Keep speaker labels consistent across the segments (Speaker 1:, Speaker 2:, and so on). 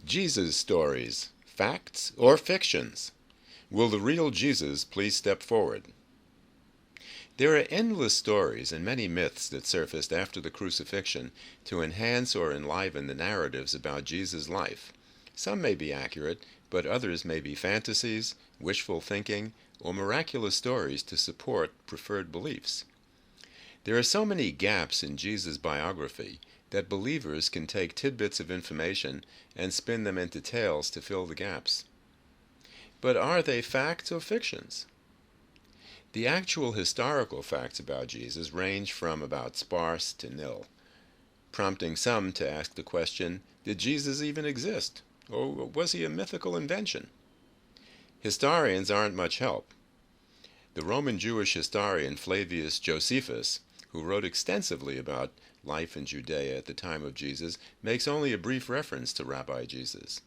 Speaker 1: Jesus stories, facts or fictions? Will the real Jesus please step forward? There are endless stories and many myths that surfaced after the crucifixion to enhance or enliven the narratives about Jesus' life. Some may be accurate, but others may be fantasies, wishful thinking, or miraculous stories to support preferred beliefs. There are so many gaps in Jesus' biography that believers can take tidbits of information and spin them into tales to fill the gaps. But are they facts or fictions? The actual historical facts about Jesus range from about sparse to nil, prompting some to ask the question, did Jesus even exist? Or was he a mythical invention? Historians aren't much help. The Roman Jewish historian Flavius Josephus, who wrote extensively about life in Judea at the time of Jesus, makes only a brief reference to Rabbi Jesus.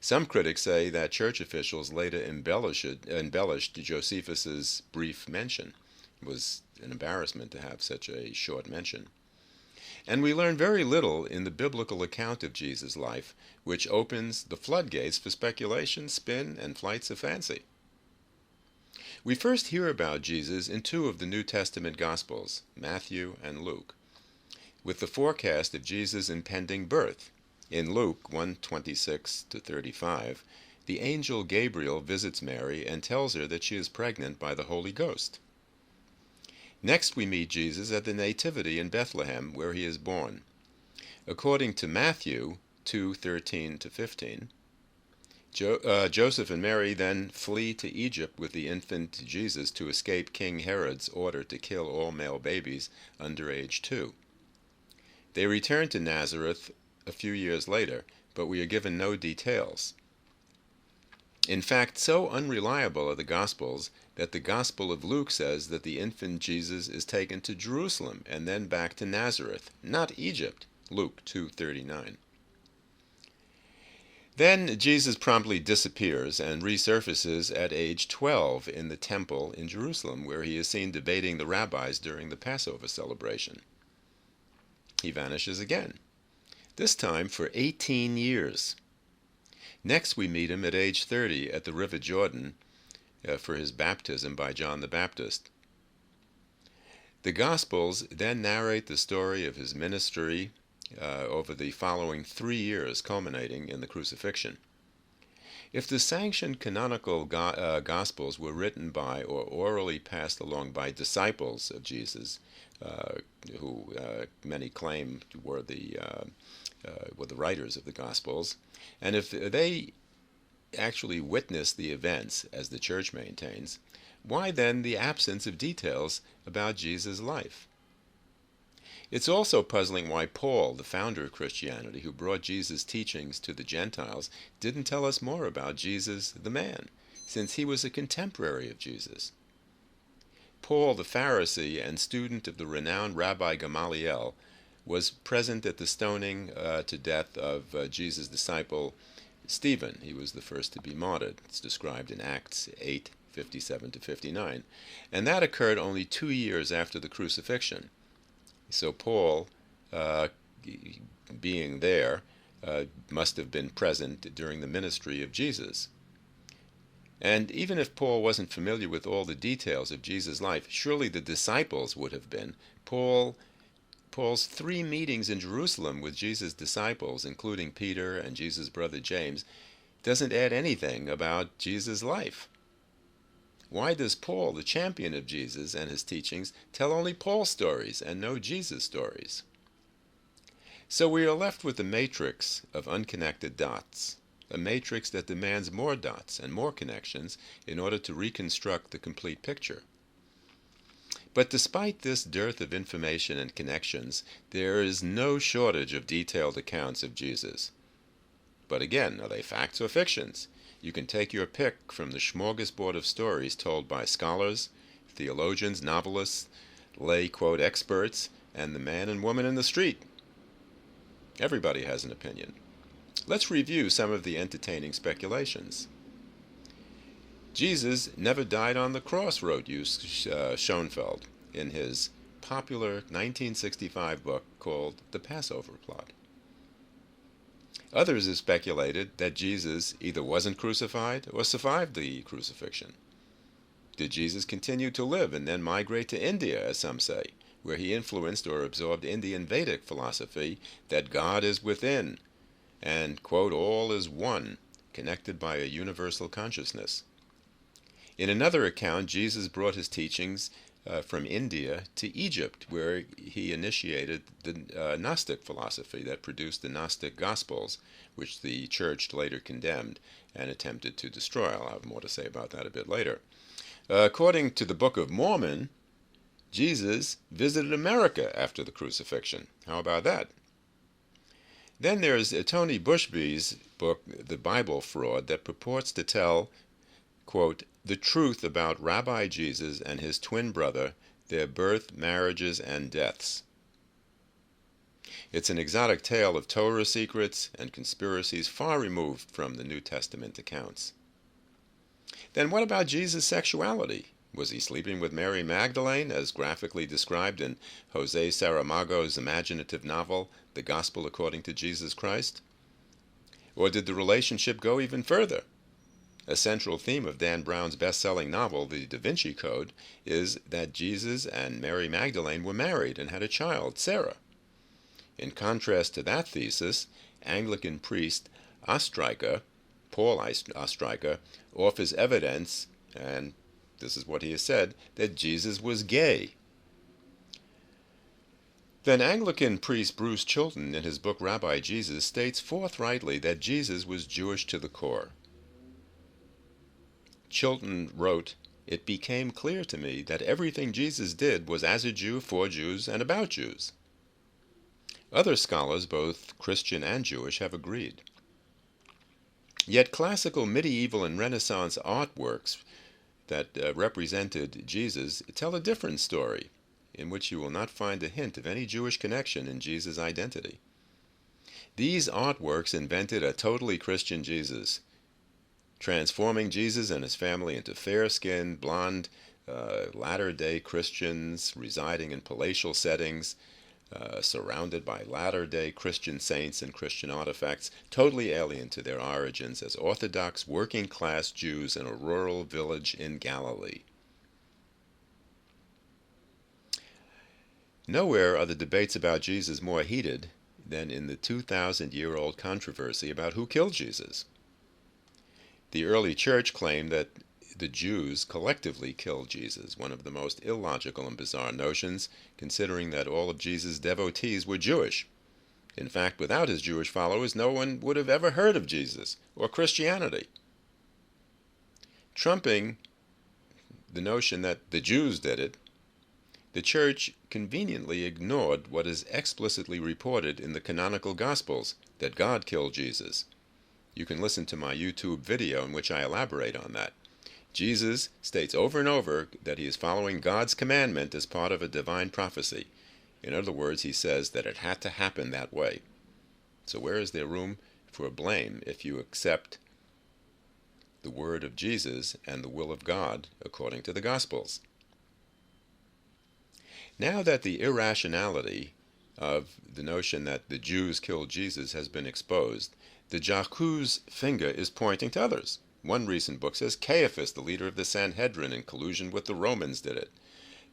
Speaker 1: Some critics say that church officials later embellished Josephus's brief mention. It was an embarrassment to have such a short mention. And we learn very little in the biblical account of Jesus' life, which opens the floodgates for speculation, spin, and flights of fancy. We first hear about Jesus in two of the New Testament Gospels, Matthew and Luke, with the forecast of Jesus' impending birth. In Luke 1:26-35, the angel Gabriel visits Mary and tells her that she is pregnant by the Holy Ghost. Next we meet Jesus at the Nativity in Bethlehem, where he is born. According to Matthew 2:13-15, Joseph and Mary then flee to Egypt with the infant Jesus to escape King Herod's order to kill all male babies under age 2. They return to Nazareth a few years later, but we are given no details. In fact, so unreliable are the Gospels that the Gospel of Luke says that the infant Jesus is taken to Jerusalem and then back to Nazareth, not Egypt, Luke 2:39. Then Jesus promptly disappears and resurfaces at age 12 in the temple in Jerusalem, where he is seen debating the rabbis during the Passover celebration. He vanishes again, this time for 18 years. Next we meet him at age 30 at the River Jordan for his baptism by John the Baptist. The Gospels then narrate the story of his ministry over the following 3 years, culminating in the crucifixion. If the sanctioned canonical Gospels were written by or orally passed along by disciples of Jesus, who many claim were the writers of the Gospels, and if they actually witnessed the events, as the Church maintains, why then the absence of details about Jesus' life? It's also puzzling why Paul, the founder of Christianity, who brought Jesus' teachings to the Gentiles, didn't tell us more about Jesus the man, since he was a contemporary of Jesus. Paul, the Pharisee and student of the renowned Rabbi Gamaliel, was present at the stoning to death of Jesus' disciple Stephen. He was the first to be martyred. It's described in Acts 8:57-59. And that occurred only 2 years after the crucifixion. So Paul, being there, must have been present during the ministry of Jesus. And even if Paul wasn't familiar with all the details of Jesus' life, surely the disciples would have been. Paul's 3 meetings in Jerusalem with Jesus' disciples, including Peter and Jesus' brother James, doesn't add anything about Jesus' life. Why does Paul, the champion of Jesus and his teachings, tell only Paul's stories and no Jesus' stories? So we are left with a matrix of unconnected dots, a matrix that demands more dots and more connections in order to reconstruct the complete picture. But despite this dearth of information and connections, there is no shortage of detailed accounts of Jesus. But again, are they facts or fictions? You can take your pick from the smorgasbord of stories told by scholars, theologians, novelists, lay, quote, experts, and the man and woman in the street. Everybody has an opinion. Let's review some of the entertaining speculations. Jesus never died on the cross, wrote Schoenfeld in his popular 1965 book called The Passover Plot. Others have speculated that Jesus either wasn't crucified or survived the crucifixion. Did Jesus continue to live and then migrate to India, as some say, where he influenced or absorbed Indian Vedic philosophy that God is within and, quote, all is one, connected by a universal consciousness? In another account, Jesus brought his teachings from India to Egypt, where he initiated the Gnostic philosophy that produced the Gnostic Gospels, which the church later condemned and attempted to destroy. I'll have more to say about that a bit later. According to the Book of Mormon, Jesus visited America after the crucifixion. How about that? Then there's Tony Bushby's book, The Bible Fraud, that purports to tell, quote, the truth about Rabbi Jesus and his twin brother, their birth, marriages, and deaths. It's an exotic tale of Torah secrets and conspiracies far removed from the New Testament accounts. Then what about Jesus' sexuality? Was he sleeping with Mary Magdalene, as graphically described in Jose Saramago's imaginative novel, The Gospel According to Jesus Christ? Or did the relationship go even further? A central theme of Dan Brown's best-selling novel, The Da Vinci Code, is that Jesus and Mary Magdalene were married and had a child, Sarah. In contrast to that thesis, Anglican priest Ostreicher, Paul Ostreicher, offers evidence, and this is what he has said, that Jesus was gay. Then Anglican priest Bruce Chilton, in his book Rabbi Jesus, states forthrightly that Jesus was Jewish to the core. Chilton wrote, "It became clear to me that everything Jesus did was as a Jew, for Jews, and about Jews." Other scholars, both Christian and Jewish, have agreed. Yet classical, medieval, and Renaissance artworks that represented Jesus tell a different story, in which you will not find a hint of any Jewish connection in Jesus' identity. These artworks invented a totally Christian Jesus, transforming Jesus and his family into fair-skinned, blonde, latter-day Christians residing in palatial settings, surrounded by latter-day Christian saints and Christian artifacts, totally alien to their origins as Orthodox working-class Jews in a rural village in Galilee. Nowhere are the debates about Jesus more heated than in the 2,000-year-old controversy about who killed Jesus. The early church claimed that the Jews collectively killed Jesus, one of the most illogical and bizarre notions, considering that all of Jesus' devotees were Jewish. In fact, without his Jewish followers, no one would have ever heard of Jesus or Christianity. Trumping the notion that the Jews did it, the church conveniently ignored what is explicitly reported in the canonical Gospels, that God killed Jesus. You can listen to my YouTube video in which I elaborate on that. Jesus states over and over that he is following God's commandment as part of a divine prophecy. In other words, he says that it had to happen that way. So where is there room for blame if you accept the word of Jesus and the will of God according to the Gospels? Now that the irrationality of the notion that the Jews killed Jesus has been exposed, the J'accuse finger is pointing to others. One recent book says Caiaphas, the leader of the Sanhedrin, in collusion with the Romans, did it.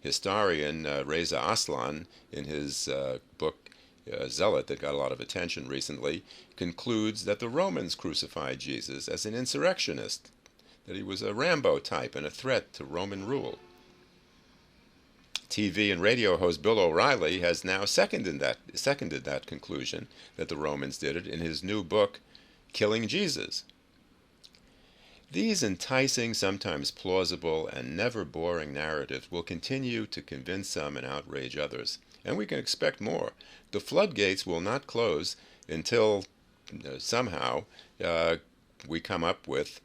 Speaker 1: Historian Reza Aslan, in his book Zealot, that got a lot of attention recently, concludes that the Romans crucified Jesus as an insurrectionist, that he was a Rambo type and a threat to Roman rule. TV and radio host Bill O'Reilly has now seconded that conclusion, that the Romans did it, in his new book, Killing Jesus. These enticing, sometimes plausible, and never boring narratives will continue to convince some and outrage others, and we can expect more. The floodgates will not close until somehow we come up with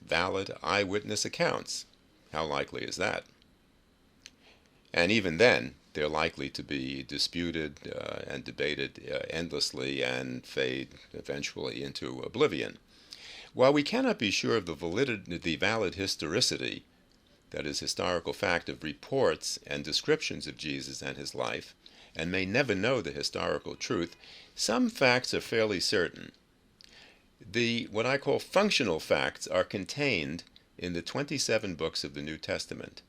Speaker 1: valid eyewitness accounts. How likely is that? And even then, they're likely to be disputed and debated endlessly and fade eventually into oblivion. While we cannot be sure of the valid historicity, that is, historical fact, of reports and descriptions of Jesus and his life, and may never know the historical truth, some facts are fairly certain. what I call functional facts are contained in the 27 books of the New Testament.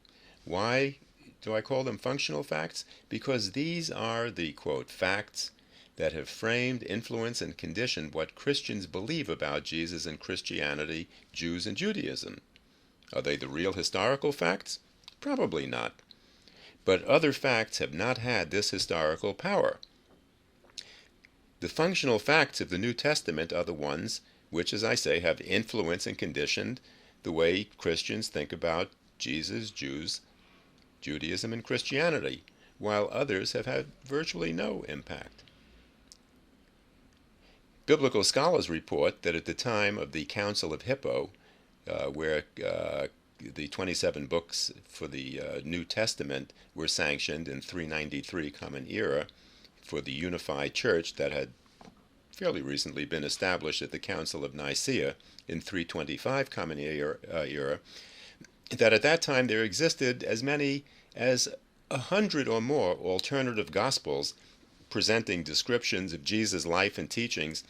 Speaker 1: Why do I call them functional facts? Because these are the, quote, facts that have framed, influenced, and conditioned what Christians believe about Jesus and Christianity, Jews and Judaism. Are they the real historical facts? Probably not. But other facts have not had this historical power. The functional facts of the New Testament are the ones which, as I say, have influenced and conditioned the way Christians think about Jesus, Jews, Judaism, and Christianity, while others have had virtually no impact. Biblical scholars report that at the time of the Council of Hippo, where the 27 books for the New Testament were sanctioned in 393 Common Era for the unified church that had fairly recently been established at the Council of Nicaea in 325 Common Era, that at that time there existed as many as 100 or more alternative gospels presenting descriptions of Jesus' life and teachings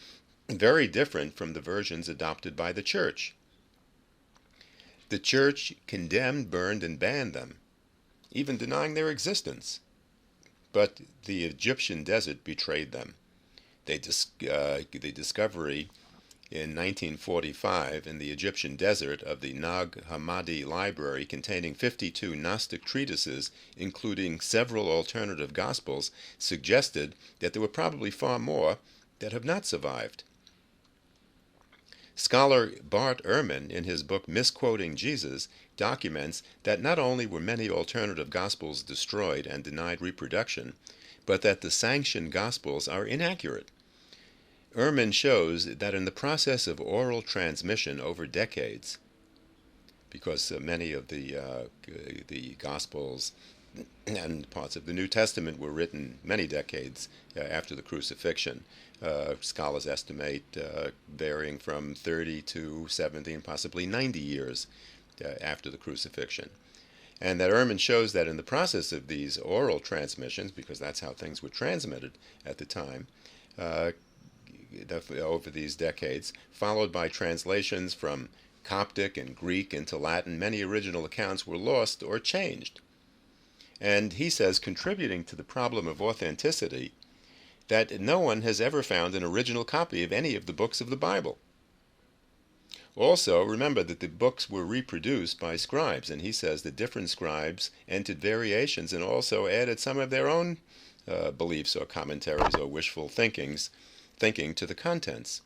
Speaker 1: very different from the versions adopted by the church. The church condemned, burned, and banned them, even denying their existence. But the Egyptian desert betrayed them. The discovery in 1945 in the Egyptian desert of the Nag Hammadi library containing 52 Gnostic treatises, including several alternative gospels, suggested that there were probably far more that have not survived. Scholar Bart Ehrman, in his book Misquoting Jesus, documents that not only were many alternative gospels destroyed and denied reproduction, but that the sanctioned gospels are inaccurate. Ehrman shows that in the process of oral transmission over decades, because many of the gospels and parts of the New Testament were written many decades after the crucifixion, scholars estimate varying from 30 to 70 and possibly 90 years after the crucifixion. And that Ehrman shows that in the process of these oral transmissions, because that's how things were transmitted at the time, over these decades, followed by translations from Coptic and Greek into Latin, many original accounts were lost or changed. And he says, contributing to the problem of authenticity, that no one has ever found an original copy of any of the books of the Bible. Also, remember that the books were reproduced by scribes, and he says that different scribes entered variations and also added some of their own beliefs or commentaries or wishful thinking to the contents.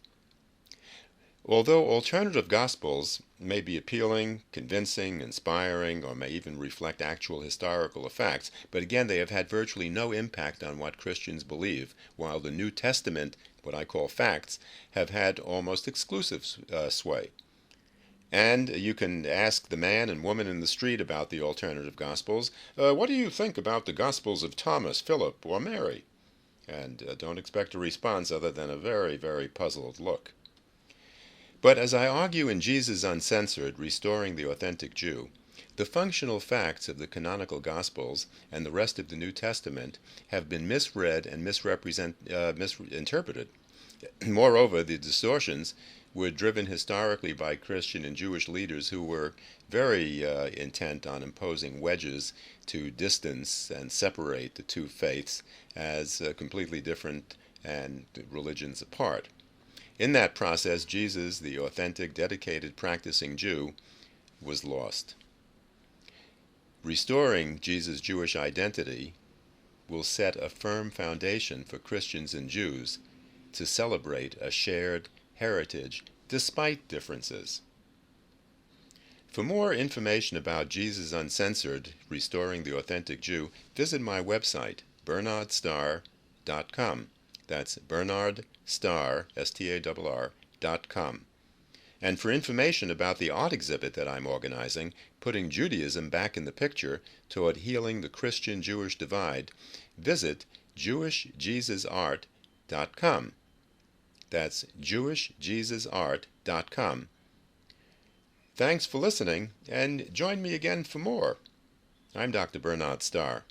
Speaker 1: Although alternative gospels may be appealing, convincing, inspiring, or may even reflect actual historical facts, but again they have had virtually no impact on what Christians believe, while the New Testament, what I call facts, have had almost exclusive sway. And you can ask the man and woman in the street about the alternative gospels, what do you think about the gospels of Thomas, Philip, or Mary? And don't expect a response other than a very, very puzzled look. But as I argue in Jesus Uncensored, Restoring the Authentic Jew, the functional facts of the canonical Gospels and the rest of the New Testament have been misread and misinterpreted. Moreover, the distortions were driven historically by Christian and Jewish leaders who were very intent on imposing wedges to distance and separate the two faiths as completely different and religions apart. In that process, Jesus, the authentic, dedicated, practicing Jew, was lost. Restoring Jesus' Jewish identity will set a firm foundation for Christians and Jews to celebrate a shared heritage despite differences. For more information about Jesus Uncensored, Restoring the Authentic Jew, visit my website, bernardstar.com. That's BernardStarr, STARR.com. And for information about the art exhibit that I'm organizing, Putting Judaism Back in the Picture Toward Healing the Christian-Jewish Divide, visit JewishJesusArt.com. That's JewishJesusArt.com. Thanks for listening, and join me again for more. I'm Dr. Bernard Starr.